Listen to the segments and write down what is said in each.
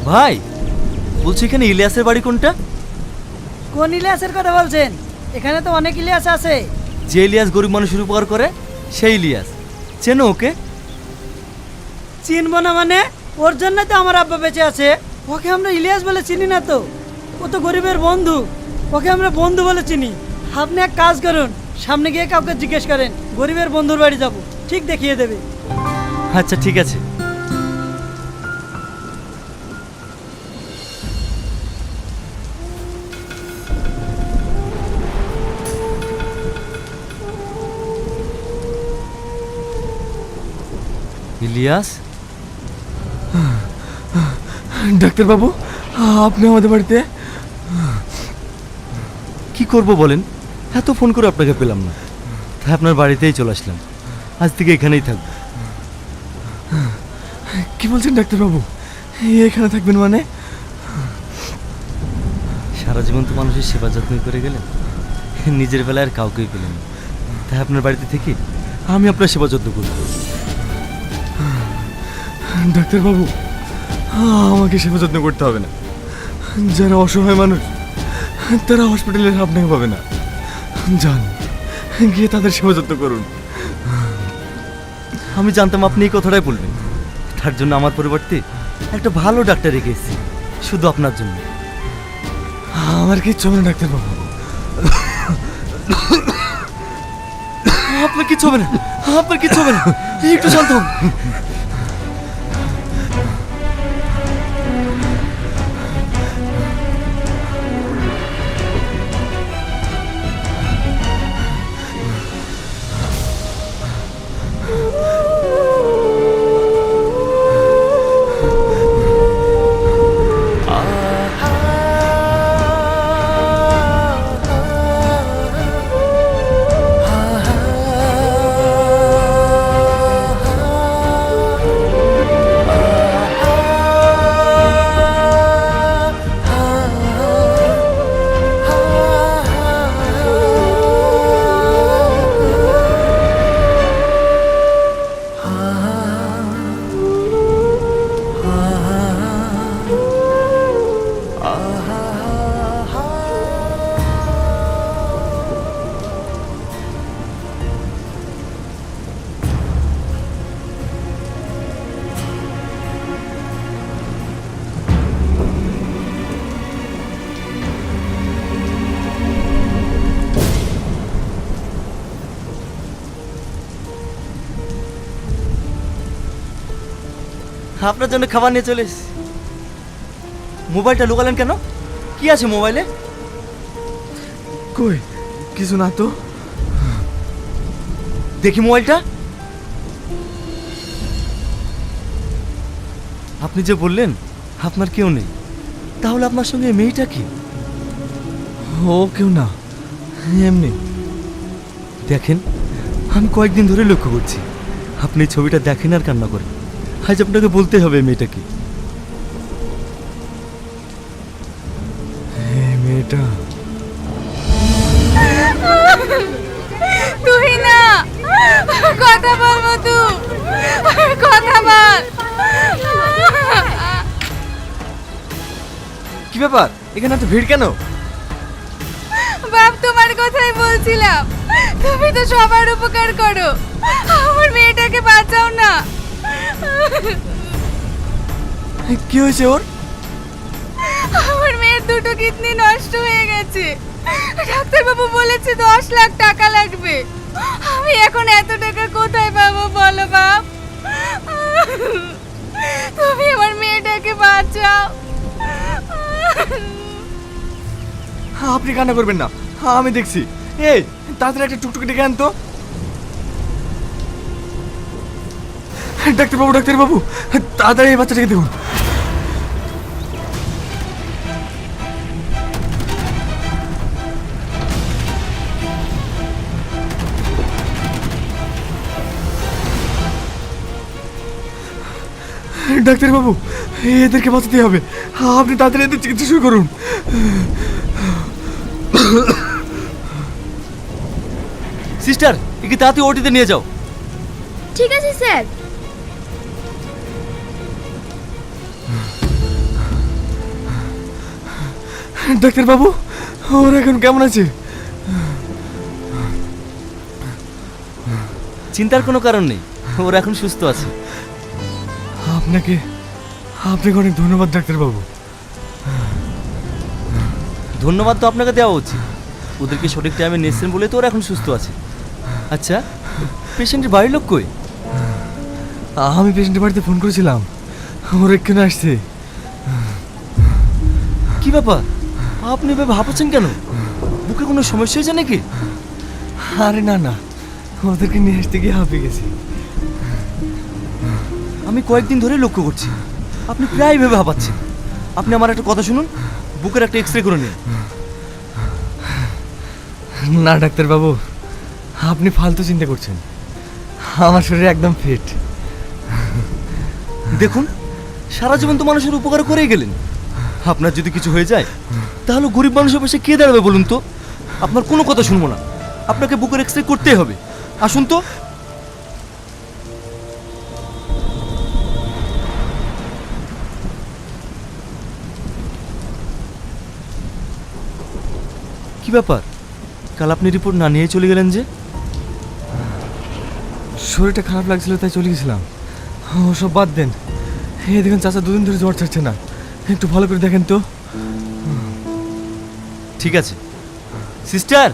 ভাই বলছি এখানে ইলিয়াসের বাড়ি কোনটা? কোন ইলিয়াসের কথা বলছেন? এখানে তো অনেক ইলিয়াস আছে। যে ইলিয়াস গরিব মানুষের উপকার করে সেই ইলিয়াস। চেনো ওকে? চিনবো না মানে? ওর জন্য তো আমার আব্বা বেঁচে আছে। ওকে আমরা ইলিয়াস বলে চিনি না তো। ও তো গরিবের বন্ধু, ওকে আমরা বন্ধু বলে চিনি। আপনি এক কাজ করুন, সামনে গিয়ে কাউকে জিজ্ঞেস করেন, গরিবের বন্ধুর বাড়ি যাব, ঠিক দেখিয়ে দেবে। আচ্ছা ঠিক আছে। ইলিয়াস, ডাক্তারবাবু, আপনি আমাদের বাড়িতে? কি করব বলেন, এত ফোন করে আপনাকে পেলাম না, তাই আপনার বাড়িতেই চলে আসলাম। আজ থেকে এখানেই থাকবো। কি বলছেন ডাক্তারবাবু, এখানে থাকবেন মানে? সারা জীবন তো মানুষের সেবা যত্ন করে গেলেন, নিজের বেলায় আর কাউকেই পেলেন না, তাই আপনার বাড়িতে থেকে আমি আপনার সেবা যত্ন করব। ডাক্তারবাবু, আমাকে সেবা যত্ন করতে হবে না। যারা অসহায় মানুষ তারা হসপিটালের আপনাকে পাবে না। যান, গিয়ে তাদের সেবা যত্ন করুন। আমি জানতাম আপনি এই কথাটাই বলবেন, তার জন্য আমার পরিবর্তে একটা ভালো ডাক্তার রেখে এসেছি, শুধু আপনার জন্য। আমার কিচ্ছু হবে না ডাক্তারবাবু। আপনার কিচ্ছু হবে না, আপনার কিচ্ছু হবে না, একটু শান্ত হন। আপনার জন্য খাবার নিয়ে চলে এসেছি। মোবাইলটা লুকালেন কেন? কি আছে মোবাইলে? কই, কিছু না তো। দেখি মোবাইলটা। আপনি যে বললেন আপনার কেউ নেই, তাহলে আপনার সঙ্গে এই মেয়েটা কি? ও কেউ না, এমনি। দেখেন, আমি কয়েকদিন ধরে লক্ষ্য করছি আপনি এই ছবিটা দেখেন আর কান্না করেন। আজ আপনাকে বলতে হবে এই মেয়েটা কি। এই মেয়েটা তুই না, কথা বল মধু, কথা বল। কি ব্যাপার, এখানে এত ভিড় কেন? বাপ, তোমার কথাই বলছিলাম। তুমি তো সবার উপকার করো, আমার মেয়েটাকে বাঁচাও না। কি হয়েছে ওর? আমার মেয়ের দুটো কিডনি নষ্ট হয়ে গেছে। ডাক্তারবাবু বলেছে 10 লাখ টাকা লাগবে। আমি এখন এত টাকা কোথায় পাবো বলো বাপ? তুমি আমার মেয়েটাকে বাঁচাও। আপনি কান্না করবেন না, আমি দেখছি। এই, তাড়াতাড়ি একটা টুকটুকি ডেকে আনতো। ডাক্তারবাবু, ডাক্তারবাবু, তাড়াতাড়ি এই বাচ্চাটাকে দেখুন। ডাক্তারবাবু, এদেরকে বাঁচাতে হবে। আপনি তাড়াতাড়ি এদের চিকিৎসা শুরু করুন। সিস্টার, একে তাড়াতাড়ি ওটিতে নিয়ে যাও। ঠিক আছে স্যার। ডাক্তারবাবু, ওরা এখন কেমন আছে? চিন্তার কোনো কারণ নেই, ওরা এখন সুস্থ আছে। আপনাকে অনেক ধন্যবাদ ডাক্তারবাবু। ধন্যবাদ তো আপনাকে দেওয়া উচিত, ওদেরকে সঠিক টাইমে নিয়েছেন বলে তো ওরা এখন সুস্থ আছে। আচ্ছা, পেশেন্টের বাড়ির লোক কই? আমি পেশেন্টের বাড়িতে ফোন করেছিলাম, ওর এক্ষুনি আসছে। কি ব্যাপার, আপনি এভাবে ভাবছেন কেন? বুকে কোনো সমস্যা হয়েছে নাকি? আরে না না, ওদেরকে নিয়ে আসতে গিয়ে হাঁপিয়ে গেছি। আমি কয়েকদিন ধরে লক্ষ্য করছি আপনি প্রায় ভেবে হাঁপাচ্ছেন। আপনি আমার একটা কথা শুনুন, বুকের একটা এক্সরে করে নিন। না ডাক্তারবাবু, আপনি ফালতু চিন্তা করছেন, আমার শরীর একদম ফিট। দেখুন, সারা জীবন তো মানুষের উপকার করেই গেলেন, আপনার যদি কিছু হয়ে যায় তাহলে গরিব মানুষের পাশে কে দাঁড়াবে বলুন তো? আপনার কোনো কথা শুনবো না, আপনাকে বুকের এক্সরে করতেই হবে। আসুন তো। কি ব্যাপার, কাল আপনি রিপোর্ট না নিয়ে চলে গেলেন যে? শরীরটা খারাপ লাগছিল তাই চলে গেছিলাম। ও সব বাদ দেন, এই দেখুন চাচা দুদিন ধরে জ্বর ছাড়ছে না, একটু ভালো করে দেখেন তো। ঠিক আছে সিস্টার,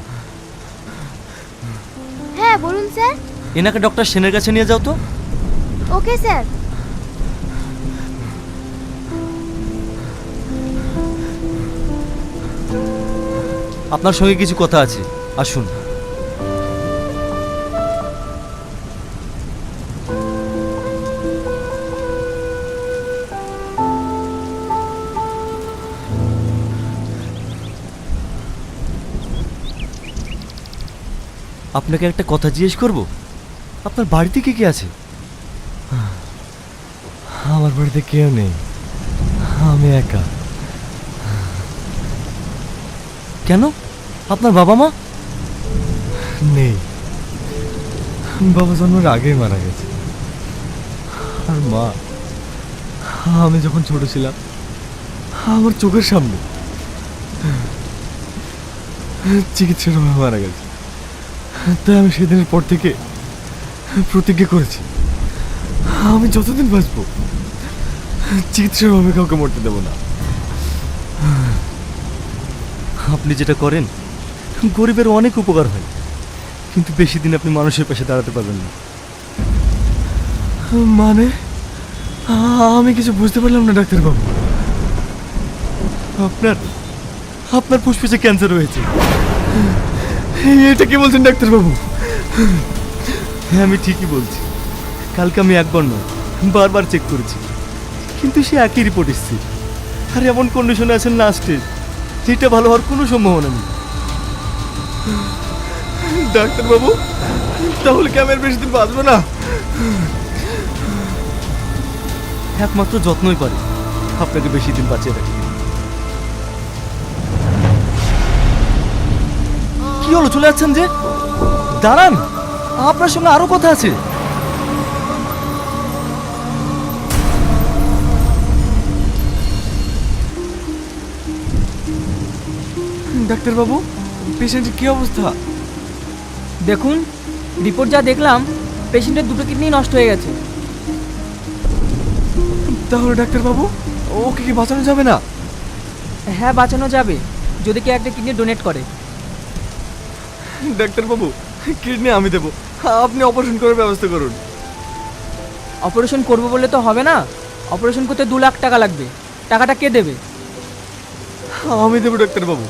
হ্যাঁ বলুন স্যার। এনাকে ডক্টর সেনের কাছে নিয়ে যাও তো। Okay sir. আপনার সঙ্গে কিছু কথা আছে, আসুন। আপনাকে একটা কথা জিজ্ঞেস করব, আপনার বাড়িতে কে কে আছে? আমার বাড়িতে কেউ নেই, আমি একা। কেন, আপনার বাবা মা? নেই, বাবা জন্মের আগেই মারা গেছে। আর মা, আমি যখন ছোট ছিলাম আমার চোখের সামনে চিকিৎসার অভাবে মারা গেছে। তাই আমি সেদিনের পর থেকে প্রতিজ্ঞা করেছি, আমি যতদিন বাঁচবো চিকিৎসার অভাবে কাউকে মরতে দেবো না। আপনি যেটা করেন গরিবের অনেক উপকার হয়, কিন্তু বেশি দিন আপনি মানুষের পাশে দাঁড়াতে পারবেন না। মানে আমি কিছু বুঝতে পারলাম না ডাক্তারবাবু। আপনার ফুসফুসে ক্যান্সার হয়েছে। এটা কি বলছেন ডাক্তারবাবু? হ্যাঁ, আমি ঠিকই বলছি। কালকে আমি একবার নয় বারবার চেক করেছি, কিন্তু সে একই রিপোর্ট এসেছে। আর এমন কন্ডিশনে আছেন লাস্টে, যেটা ভালো হওয়ার কোনো সম্ভাবনা নেই। ডাক্তারবাবু, তাহলে কি আমি আর বেশি দিন বাঁচবো না? একমাত্র যত্নই পারে আপনাকে বেশি দিন বাঁচিয়ে রাখে। কি হলো, চলে যাচ্ছেন যে? দাঁড়ান, আপনার সঙ্গে আরো কথা আছে। ডাক্তারবাবু, পেশেন্টের কি অবস্থা? দেখুন, রিপোর্ট যা দেখলাম পেশেন্টের দুটো কিডনি নষ্ট হয়ে গেছে। তাহলে ডাক্তারবাবু, ওকে কি বাঁচানো যাবে না? হ্যাঁ, বাঁচানো যাবে যদি কেউ একটা কিডনি ডোনেট করে। ডাক্তারবাবু, কিডনি আমি দেবো, আপনি অপারেশন করার ব্যবস্থা করুন। অপারেশন করবো বলে তো হবে না, অপারেশন করতে 2 লাখ টাকা লাগবে। টাকাটা কে দেবে? আমি দেবো ডাক্তারবাবু,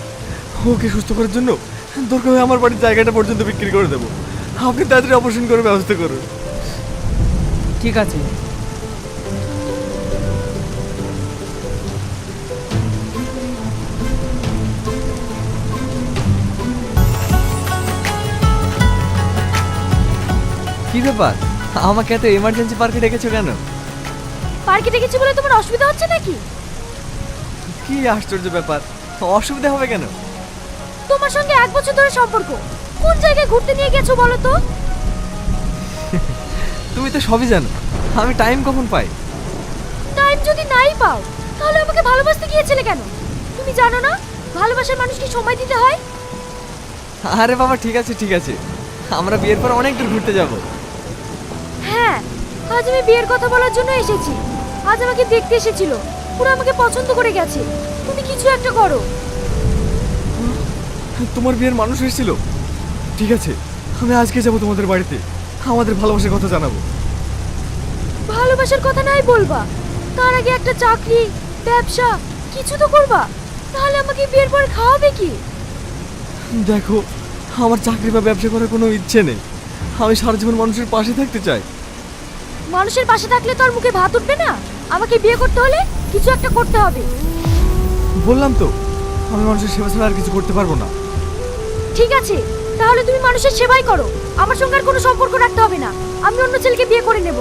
ওকে সুস্থ করার জন্য দরকার হয় আমার বাড়ির জায়গাটা পর্যন্ত বিক্রি করে দেবো। আপনি তাড়াতাড়ি অপারেশন করার ব্যবস্থা করুন। ঠিক আছে। কি ব্যাপার, আমাকে এত এমার্জেন্সি পার্কে ডেকেছো কেন? পার্কে ডেকেছি বলে তোমার অসুবিধা হচ্ছে নাকি? কি আশ্চর্য ব্যাপার, অসুবিধা হবে কেন? তোমার সঙ্গে 1 বছর ধরে সম্পর্ক, কোন জায়গায় ঘুরতে নিয়ে গেছো বলো তো? তুমি তো সবই জানো, আমি টাইম কখন পাই? টাইম যদি নাই পাও তাহলে আমাকে ভালোবাসতে গিয়েছিলে কেন? তুমি জানো না ভালোবাসার মানুষকে সময় দিতে হয়। আরে বাবা ঠিক আছে ঠিক আছে, আমরা বিয়ের পর অনেক দূর ঘুরতে যাব। হ্যাঁ, আজ আমি বিয়ের কথা বলার জন্য এসেছি। আজ আমাকে দেখতে এসেছিল, পুরো আমাকে পছন্দ করে গেছে। তুমি কিছু একটা করো। তোমার বিয়ের মানুষ এসেছিল? ঠিক আছে, আমি আজকে যাব তোমাদের বাড়িতে, আমাদের ভালোবাসার কথা জানাবো। ভালোবাসার কথা নাই বলবা, তার আগে একটা চাকরি, ব্যবসা কিছু তো করবা। তাহলে আমাকে বিয়ের পর খাওয়াবে কি? দেখো, আমার চাকরি বা ব্যবসা করার কোনো ইচ্ছে নেই। আমি সারা জীবন মানুষের পাশে থাকতে চাই। মানুষের পাশে থাকলে তো আর মুখে ভাত উঠবে না। আমাকে বিয়ে করতে হলে কিছু একটা করতে হবে। বললাম তো, আমি মানুষের সেবা ছাড়া আর কিছু করতে পারবো না। ঠিক আছে, তাহলে তুমি মানুষের সেবাই করো। আমার সঙ্গে আর কোনো সম্পর্ক রাখতে হবে না। আমি অন্য ছেলেকে বিয়ে করে নেব।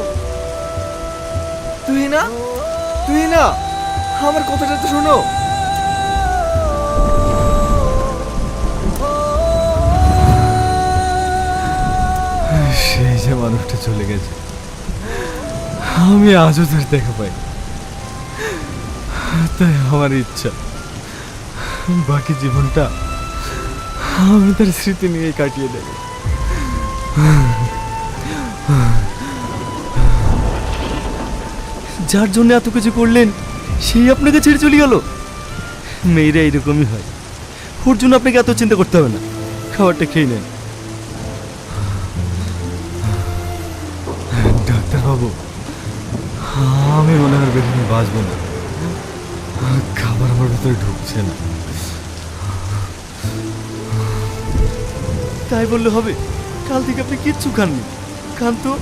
তুই না, তুই না, আমার কথাটা তো শোনো। সেই যে মানুষটা চলে গেছে, আমি আজও তার দেখা পাই। তাই আমার ইচ্ছা বাকি জীবনটা আমি তার স্মৃতি নিয়ে কাটিয়ে দেব। যার জন্য এত কিছু করলেন সেই আপনাকে ছেড়ে চলে গেল। মেয়েরা এরকমই হয়, ওর জন্য আপনাকে এত চিন্তা করতে হবে না। খাবারটা খেয়ে নেন। ডাক্তারবাবু, আমি মনে হয় বেশি দিন বাঁচবো না। খাবার আমার ভিতরে ঢুকছে না। তাই বললে হবে? কাল থেকে আপনি কিচ্ছু খাননি, খান তো।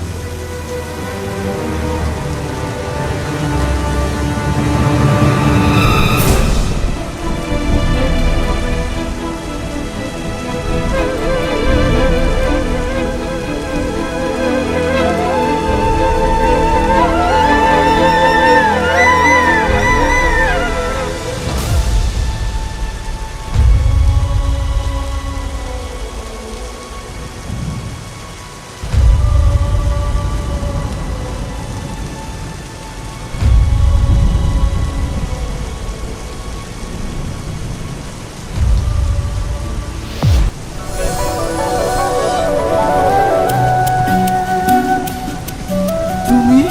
তুমি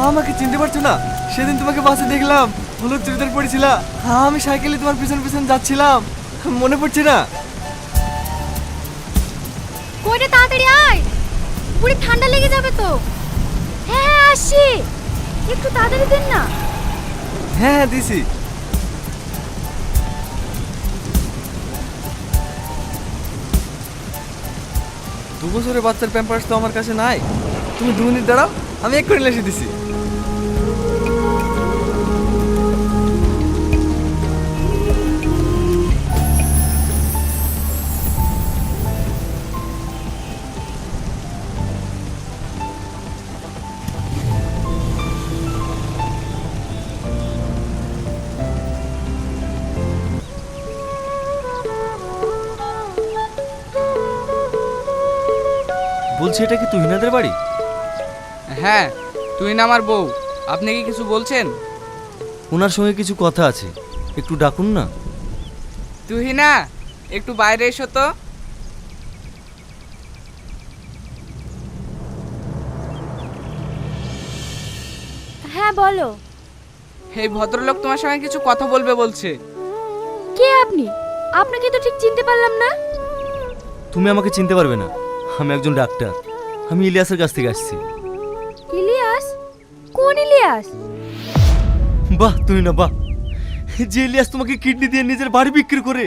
আমাকে চিনতে পারছো না? সেদিন তোমাকে বাসে দেখলাম, হলুদ চুড়িদার পরেছিলা। আমি সাইকেলে তোমার পিছন পিছন যাচ্ছিলাম, মনে পড়ছে না? কইরে তাড়াতাড়ি আয়, পুরো ঠান্ডা লেগে যাবে তো। হ্যাঁ হ্যাঁ আসছি, একটু তাড়াতাড়ি দেন না। হ্যাঁ হ্যাঁ দিছি। দু বছরের বাচ্চার প্যাম্পার্স তো আমার কাছে নাই। তুমি 2 মিনিট দাঁড়াও, আমি এক্ষুনি লেসে দিছি। বলছি, এটা কি তুহিনাদের বাড়ি? হ্যাঁ, তুই না আমার বউ। আপনি কি কিছু বলছেন? ওনার সঙ্গে কিছু কথা আছে, একটু ডাকুন না। তুই না, একটু বাইরে এসো তো। হ্যাঁ বলো। এই ভদ্রলোক তোমার সঙ্গে কিছু কথা বলবে বলছে। কে আপনি? আপনাকে তো ঠিক চিনতে পারলাম না। তুমি আমাকে চিনতে পারবে না, আমি একজন ডাক্তার। আমি ইলিয়াসের কাছ থেকে আসছি। ইলিয়াস? কোন ইলিয়াস? বাহ তুমি না, বাহ! যে ইলিয়াস তোমাকে কিডনি দিয়ে নিজের বাড়ি বিক্রি করে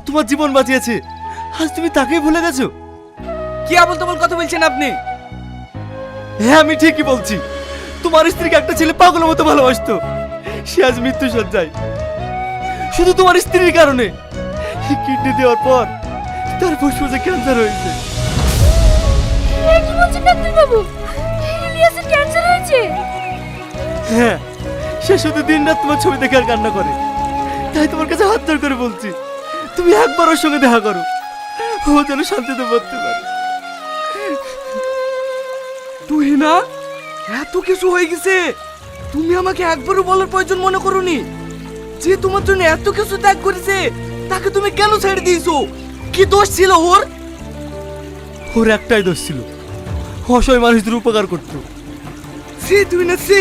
তোমার জীবন বাঁচিয়েছে, আজ তুমি তাকেই ভুলে গেছো? কি আবল তাবল কথা বলছেন আপনি? হ্যাঁ আমি ঠিকই বলছি। তোমার স্ত্রীকে একটা ছেলে পাগলের মতো ভালোবাসতো, সে আজ মৃত্যু সজ্জায় শুধু তোমার স্ত্রীর কারণে। কিডনি দেওয়ার পর তার ফুসফুসে ক্যান্সার হয়েছে। এ কি বলছেন ডাক্তার বাবু? ইলিয়াসের ক্যান্সার হয়েছে? হ্যাঁ, সে শুধু দিনরাত তোমার ছবি দেখে আর কান্না করে। তাই তোমার কাছে হাত জোড় করে বলছি, তুমি একবার ওর সঙ্গে দেখা করো, ও যেন শান্তিতে পড়তে পারে। তুই না, এত কিছু হয়ে গেছে, তুমি আমাকে একবারও বলার প্রয়োজন মনে করোনি। যে তোমার জন্য এত কিছু ত্যাগ করেছে তাকে তুমি কেন ছেড়ে দিয়েছো? কি দোষ ছিল ওর? ওর একটাই দোষ ছিল, অসহায় মানুষদের উপকার করতো। সে তুই না সে,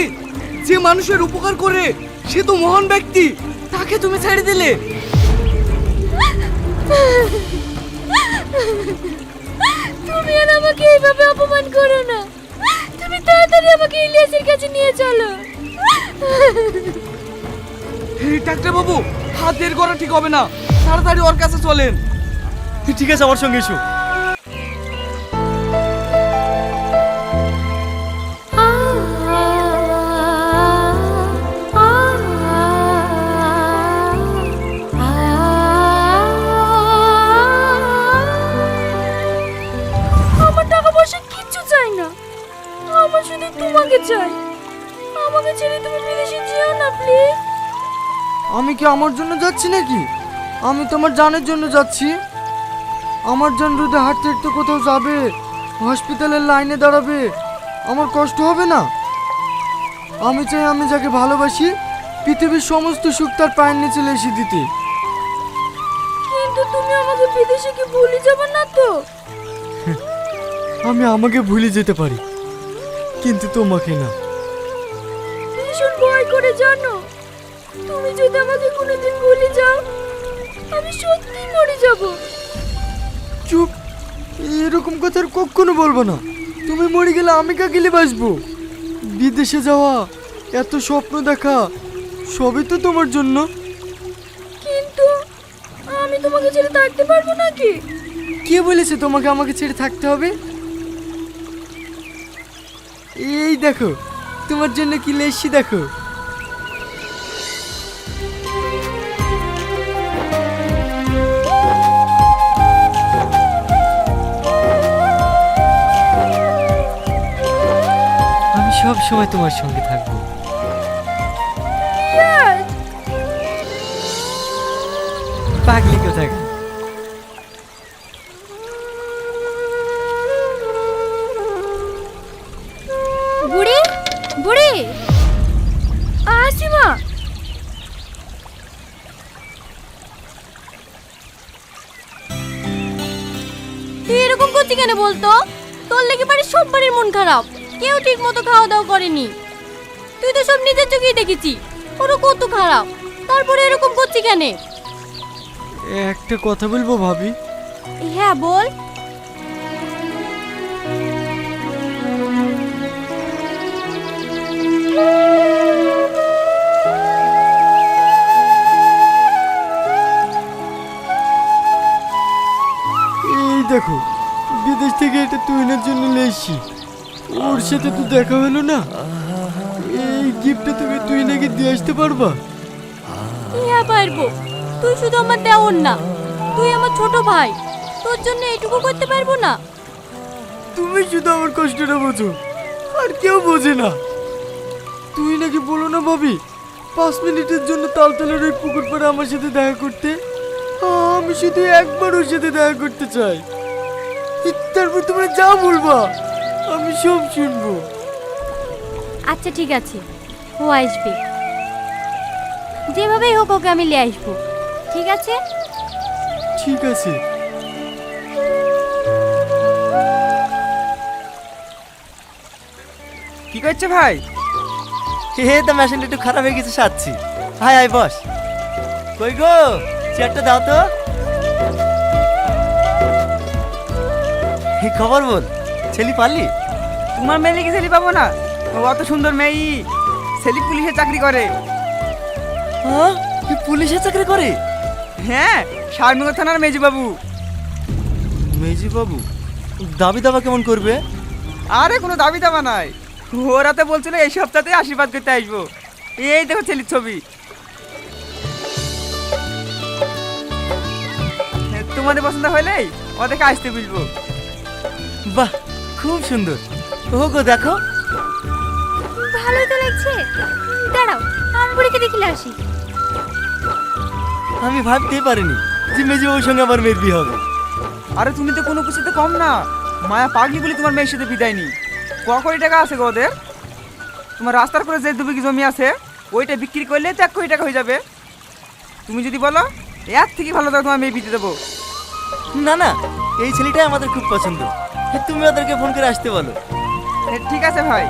যে মানুষের উপকার করে সে তো মহান ব্যক্তি, তাকে তুমি ছেড়ে দিলে। তুমি আর আমাকে এইভাবে অপমান করো না। তুমি তাড়াতাড়ি আমাকে ইলিয়াসের কাছে নিয়ে চলো। ডাক্তার বাবু, হাত বের করা ঠিক হবে না, তাড়াতাড়ি ওর কাছে চলেন। ঠিক আছে, আমার সঙ্গে এসো। আমার টাকা পয়সা কিচ্ছু চাই না, আমার শুধু তোমাকে চাই। আমাকে ছেড়ে তুমি বিদেশে যেও না প্লিজ। আমি কি আমার জন্য যাচ্ছি নাকি? আমি তোমার জানের জন্য যাচ্ছি। আমার জান রোদে হাঁটতে হাঁটতে কোথাও যাবে, হসপিটালের লাইনে দাঁড়াবে, আমার কষ্ট হবে না? আমি চাই আমি যাকে ভালোবাসি পৃথিবীর সমস্ত সুখ তার পায়ের নিচে এসে দিতে। কিন্তু তুমি আমাকে বিদেশে কি ভুলে যাবে না তো? আমি আমাকে ভুলে যেতে পারি, কিন্তু তোমাকে না। ভীষণ ভয় করে জানো, তুমি যদি আমাকে কোনোদিন ভুলে যাও আমি সত্যি মরে যাব। চুপ, এরকম কথা আর কখনো বলবো না। তুমি মরে গেলে আমি কাকে বাসবো? বিদেশে যাওয়া, এত স্বপ্ন দেখা, সবই তো তোমার জন্য। কিন্তু আমি তোমাকে ছেড়ে থাকতে পারবো নাকি? কে বলেছে তোমাকে আমাকে ছেড়ে থাকতে হবে? এই দেখো, তোমার জন্য কি লেসি দেখো। আমি সব সময় তোমার সঙ্গে থাকবো। পাগলি কোথায়। বুড়ি বুড়ি আসিমা, তুই এরকম করছিস কেন বলতো? তোর লেগে বাড়ির সব বাড়ির মন খারাপ, কেউ ঠিক মতো খাওয়া দাওয়া করেনি। তুই তো সব নিজের চোখেই দেখেছি ওরা কত খারাপ, তারপরে এরকম করছিস কেন? একটা কথা বলবো ভাবি? হ্যাঁ বল। এই দেখো, বিদেশ থেকে এটা তুহিনের জন্য লেসি। ওর সাথে তো দেখা হলো না, এই গিফটটা তুমি তুহিনাকে দিয়ে আসতে পারবা? হ্যাঁ পারবো, তুই শুধু আমার দেওর না, তুই আমার ছোট ভাই, তোর জন্য এটুকু করতে পারবো না? তুমি শুধু আমার কষ্টটা বোঝো, আর কেউ বোঝে না। তুই নাকি বলো না ভাবি, 5 মিনিটের জন্য তালতলার ওই পুকুর পাড়ে আমার সাথে দেখা করতে। আমি শুধু একবার ওর সাথে দেখা করতে চাই। তারপর তোমরা যা বলবা আমি সব শুনবো। আচ্ছা ঠিক আছে, ও আসবে, যেভাবেই হোক ওকে আমি নিয়ে আসবো, ঠিক আছে? ঠিক আছে। কি করছে ভাই? হে, তা মেশিনটা একটু খারাপ হয়ে গেছে, সাচ্ছি। High hi boss. কই গো, চেয়ারটা দাও তো। এই খবর বল, ছেলি পারলি? তোমার মেয়ে কি ছেলে পাবো না? ও অত সুন্দর মেয়ে, ছেলে পুলিশে চাকরি করে। হ্যাঁ, কি পুলিশে চাকরি করে? হ্যাঁ, শারমিগর থানার মেজু বাবু। মেজি বাবু দাবি দাবা কেমন করবে? আরে কোনো দাবি দাবা নাই, ওরা তো বলছিল এই সপ্তাহে আশীর্বাদ করতে আসবো। এই দেখো ছেলের ছবি। তোমাদের পছন্দ হলেই ওদেরকে আসতে বলবো। বাহ, খুব সুন্দর। ও গো দেখো। ভালোই তো লাগছে, দাঁড়াও আমি বুড়িকে দেখলে আসি। আমি ভাবতেই পারিনি যে মেজি বাবুর সঙ্গে আমার মেয়ের বিয়ে হবে। আরে তুমি তো কোনো কিছুতে কম না, মায়া পাগলি বলে তোমার মেয়ের সাথে বিদায় নি। ক কোটি টাকা আছে গো ওদের? তোমার রাস্তার করে যে 2 বিঘি জমি আছে ওইটা বিক্রি করলে তো 1 কোটি টাকা হয়ে যাবে। তুমি যদি বলো এর থেকে ভালো দাও তোমার মেয়ে বিতে দেবো। না না, এই ছেলেটাই আমাদের খুব পছন্দ। তুমি ওদেরকে ফোন করে আসতে বলো। ঠিক আছে ভাই।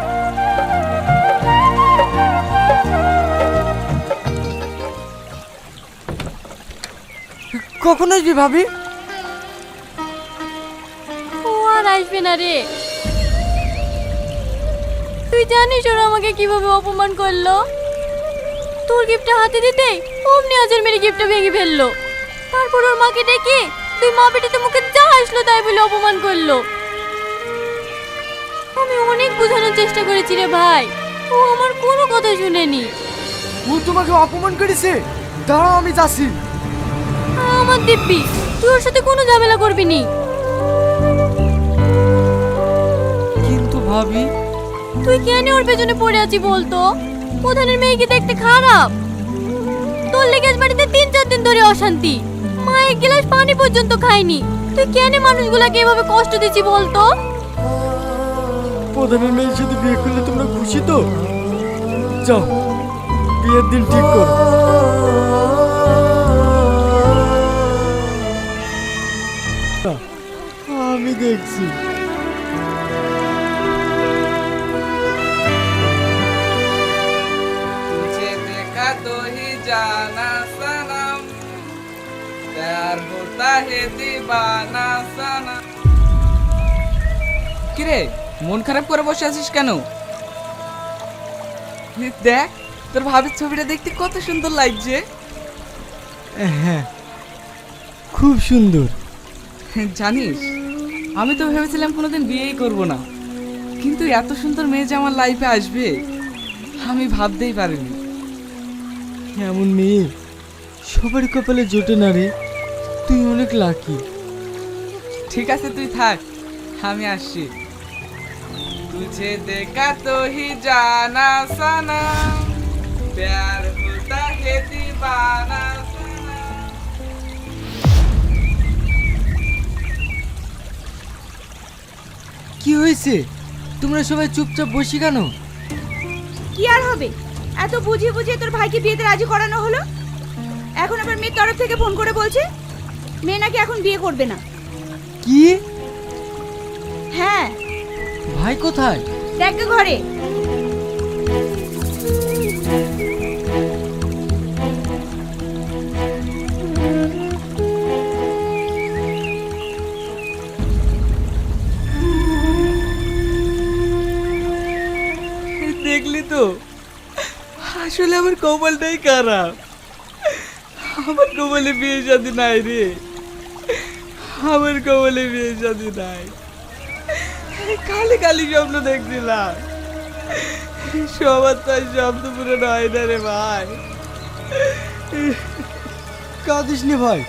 কখন আসবি ভাবি? ও আর আসবে না রে। তুই জানিস ওরা আমাকে কিভাবে অপমান করলো? তোর গিফটটা হাতে দিতে অমনি আজের মেরে গিফটটা ভেঙে ফেললো। তারপর ওর মাকে ডেকে তুই মা বেটিতে মুখে যা আসলো তাই বলে অপমান করলো। আমি অনেক বোঝানোর চেষ্টা করেছি রে ভাই, ও আমার কোনো কথা শুনেনি। ও তোমাকে অপমান করেছে? দাঁড়াও আমি যাচ্ছি। আমার দিব্যি, তুই ওর সাথে কোনো ঝামেলা করবি নি। কিন্তু ভাবি, তুই কেন ওর পেছনে পড়ে আছি বলতো? প্রধানের মেয়ে কি দেখতে খারাপ? তোর লেগে আজ বাড়িতে 3-4 দিন ধরে অশান্তি, মা এক গ্লাস পানি পর্যন্ত খায়নি। তুই কেন মানুষগুলাকে এভাবে কষ্ট দিচ্ছি বলতো? প্রধানের মেয়ের সাথে বিয়ে করলে তোমরা খুশি তো? যাও, বিয়ের দিন ঠিক করো। আমি দেখছি। तुझे देखा तो ही जाना सनम, प्यार होता है दीवाना सनम। কিরে মন খারাপ করে বসে আছিস কেন? দেখ তোর ভাবির ছবিটা দেখতে কত সুন্দর লাগছে। হ্যাঁ, খুব সুন্দর। জানিস আমি তো ভেবেছিলাম কোনোদিন বিয়েই করব না, কিন্তু এত সুন্দর মেয়ে যে আমার লাইফে আসবে আমি ভাবতেই পারিনি। এমন মেয়ে সবার কপালে জোটে না রে, তুই অনেক লাকি। ঠিক আছে তুই থাক, আমি আসছি। तुझे देखा तो ही जाना सनम, प्यार होता है दीवाना सनम। কি হয়েছে? তোমরা সবাই চুপচাপ বসে কেন? কি আর হবে, এত বুঝিয়ে বুঝিয়ে তোর ভাইকে বিয়েতে রাজি করানো হলো, এখন আবার মেয়ের তরফ থেকে ফোন করে বলছে মেয়ে নাকি এখন বিয়ে করবে না। কি? হ্যাঁ, ভাই কোথায়? দেখ গে ঘরে। দেখলি তো, আসলে আমার কপালটাই খারাপ। আমার কপালে বিয়ে শাদী নাই রে, আমার কপালে বিয়ে শাদী নাই। খালি খালি স্বপ্ন দেখছিলাম, সবার তো আর স্বপ্ন পূরণ হয় না রে ভাই। কাঁদিস নে ভাই,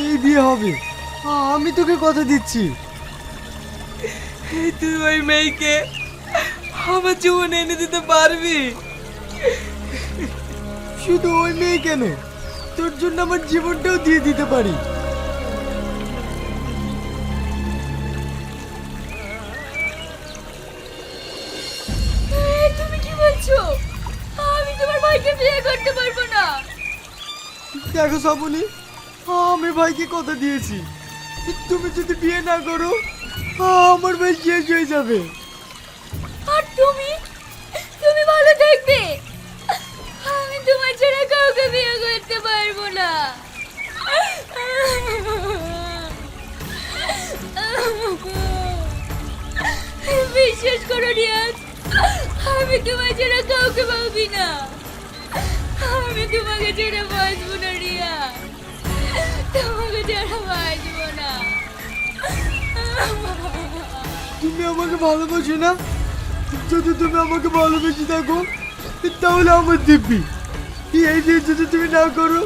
এই বিয়ে হবে, আমি তোকে কথা দিচ্ছি। তুই ওই মেয়েকে আমার জীবনে এনে দিতে পারবি? শুধু ওই মেয়ে কেন, তোর জন্য আমার জীবনটাও দিয়ে দিতে পারি। তুমি কি বলছো? আমি তোমার ভাইকে বিয়ে করতে পারবো না। দেখো শ্রাবণী, আমি ভাইকে কথা দিয়েছি, তুমি যদি বিয়ে না করো আমার ভাই শেষ হয়ে যাবে। আর তুমি তুমি ভালো দেখবে, আমি তোমার ছাড়া কাউকে বিয়ে করতে পারবো না। বিশ্বাস করো রিয়াজ, আমি তোমার ছাড়া কাউকে পাবি না। আমি তোমাকে ছেড়ে বাঁচবো না রিয়া, তোমাকে ছাড়া বাঁচবো না। তুমি আমাকে ভালোবাসো না? যদি তুমি আমাকে ভালোবেসে থাকো তাহলে আমার দিব্যি, এই বিয়ে যদি তুমি না করো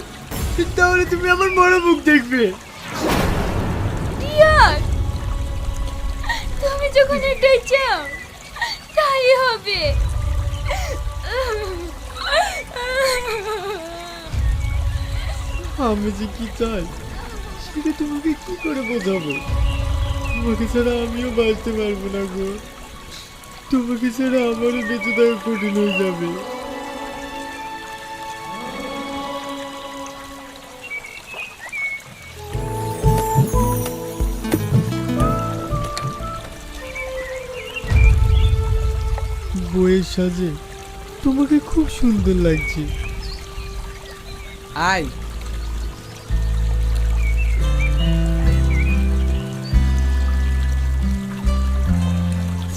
তাহলে তুমি আমার মরা মুখ দেখবে। রিয়াজ, তুমি যখন এটাই চাও তাই হবে। আমি যে কি চাই সেটা তোমাকে কি করে বোঝাবো? তোমাকে ছাড়া আমিও বাঁচতে পারবো না গো, তোমাকে ছাড়া আমারও বেঁচে থাকা কঠিন হয়ে যাবে। বইয়ের সাজে তোমাকে খুব সুন্দর লাগছে। আয়।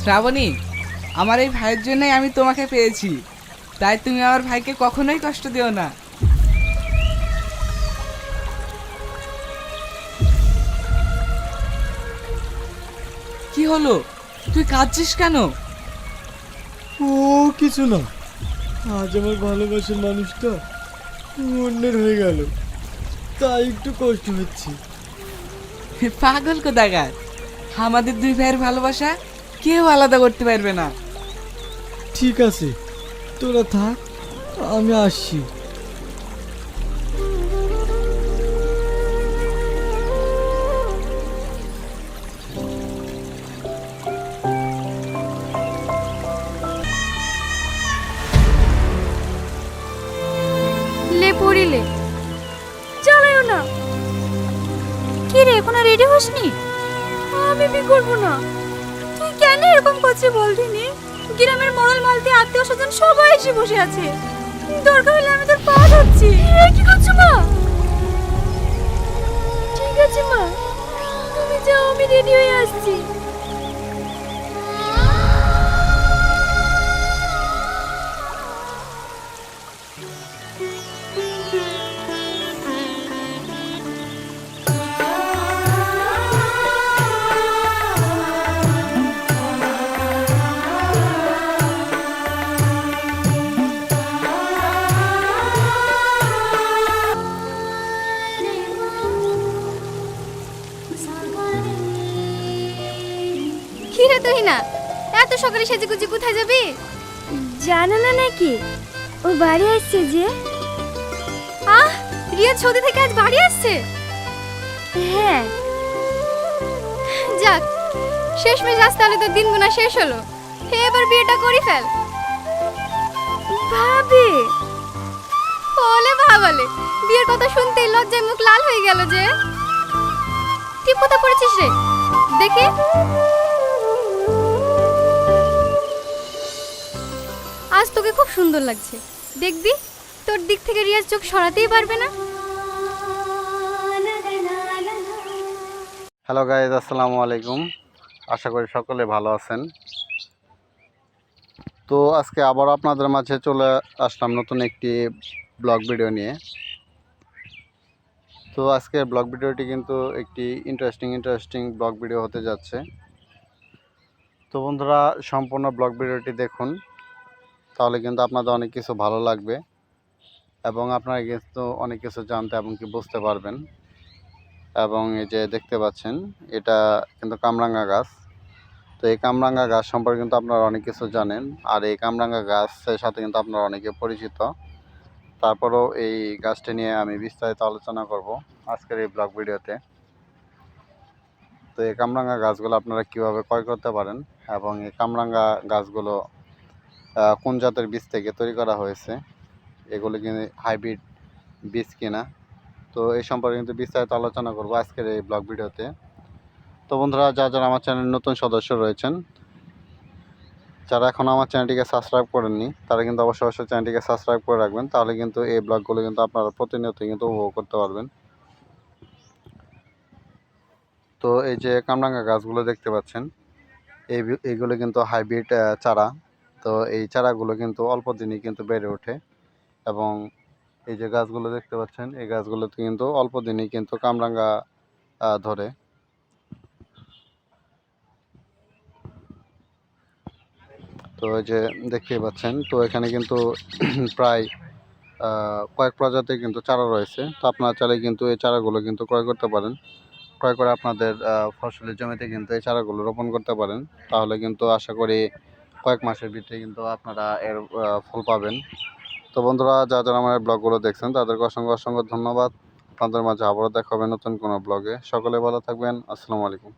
শ্রাবণী, আমার এই ভাইয়ের জন্যই আমি তোমাকে পেয়েছি, তাই তুমি আমার ভাইকে কখনোই কষ্ট দিও না। কি হলো, তুই কাঁদছিস কেন? ও কিছু না, আজ আমার ভালোবাসার মানুষটা অন্যের হয়ে গেল, তাই একটু কষ্ট হচ্ছে। পাগল কোথাকার, আমাদের দুই ভাইয়ের ভালোবাসা কেউ আলাদা করতে পারবে না। ঠিক আছে, তোরা থাক, আমি আসছি। লে পড়িলে চালাইও না। কি রে, এখনো রেডি হসনি? আমি বি করবো না। তুই কেন এরকম করছিস বলদিনি? গ্রামের মরল মালতি আত্মীয় স্বজন সবাই এসে বসে আছে, দরকার হলে আমি তোর পা ধরছি। কি করছো মা? ঠিক আছে মা, তুমি যাও, আমি রেডি হয়ে আসছি। কি রে তুই না, এত সকালে সেজে গুজে কোথায় যাবি? জানো না নাকি ও বাড়ি আসছে যে? আহ, রিয়া সৌদি থেকে আজ বাড়ি আসছে? হ্যাঁ। যাক, শেষমেশ আজ তাহলে তোর দিন গুনা শেষ হলো। এবার বিয়েটা করি ফেল। ভাবি বলে ভাবালে, বিয়ের কথা শুনতেই লজ্জায় মুখ লাল হয়ে গেল যে। তুই কোথায় পড়েছিস রে, দেখি। আজ তোকে খুব সুন্দর লাগছে, দেখবি তোর দিক থেকে রিয়াজ চোখ সরাতেই পারবে না। হ্যালো গাইজ, আসসালামু আলাইকুম। আশা করি সকলে ভালো আছেন। তো আজকে আবার আপনাদের মাঝে চলে আসলাম নতুন একটি ব্লগ ভিডিও নিয়ে। তো আজকের ব্লগ ভিডিওটি কিন্তু একটি ইন্টারেস্টিং ব্লগ ভিডিও হতে যাচ্ছে। তো বন্ধুরা, সম্পূর্ণ ব্লগ ভিডিওটি দেখুন, তাহলে কিন্তু আপনাদের অনেক কিছু ভালো লাগবে এবং আপনারা কিন্তু অনেক কিছু জানতে এবং কি বুঝতে পারবেন। এবং এই যে দেখতে পাচ্ছেন, এটা কিন্তু কামরাঙ্গা গাছ। তো এই কামরাঙ্গা গাছ সম্পর্কে কিন্তু আপনারা অনেক কিছু জানেন, আর এই কামরাঙ্গা গাছের সাথে কিন্তু আপনারা অনেকে পরিচিত। তারপরেও এই গাছটি নিয়ে আমি বিস্তারিত আলোচনা করব আজকের এই ব্লগ ভিডিওতে। তো এই কামরাঙ্গা গাছগুলো আপনারা কিভাবে ক্রয় করতে পারেন এবং এই কামরাঙ্গা গাছগুলো কোন জাতের বীজ থেকে তৈরি করা হয়েছে, এগুলো কিন্তু হাইব্রিড বীজ কিনা, তো এই সম্পর্কে কিন্তু বিস্তারিত আলোচনা করব আজকের এই ব্লগ ভিডিওতে। তো বন্ধুরা, যারা আমার চ্যানেলের নতুন সদস্য রয়েছেন, যারা এখন আমার চ্যানেলটিকে সাবস্ক্রাইব করেননি, তারা কিন্তু অবশ্যই চ্যানেলটিকে সাবস্ক্রাইব করে রাখবেন, তাহলে কিন্তু এই ব্লগগুলো কিন্তু আপনারা প্রতিনিয়ত কিন্তু উপভোগ করতে পারবেন। তো এই যে কামরাঙ্গা গাছগুলো দেখতে পাচ্ছেন, এইগুলো কিন্তু হাইব্রিড চারা। তো এই চারাগুলো কিন্তু অল্প দিনই কিন্তু বেড়ে ওঠে এবং এই যে গাছগুলো দেখতে পাচ্ছেন, এই গাছগুলোতে কিন্তু অল্প দিনেই কিন্তু কামরাঙ্গা ধরে। তো এই যে দেখতেই পাচ্ছেন, তো এখানে কিন্তু প্রায় কয়েক প্রজাতির কিন্তু চারা রয়েছে। তো আপনারা চাইলে কিন্তু এই চারাগুলো কিন্তু ক্রয় করতে পারেন, ক্রয় করে আপনাদের ফসলের জমিতে কিন্তু এই চারাগুলো রোপণ করতে পারেন। তাহলে কিন্তু আশা করি কয়েক মাসের ভিতরে কিন্তু আপনারা এর ফল পাবেন। তো বন্ধুরা, যারা আমার ব্লগগুলো দেখছেন, তাদেরকে অসংখ্য ধন্যবাদ। আপনাদের মাঝে আবারও দেখা হবে নতুন কোনো ব্লগে। সকলে ভালো থাকবেন। আসসালামু আলাইকুম।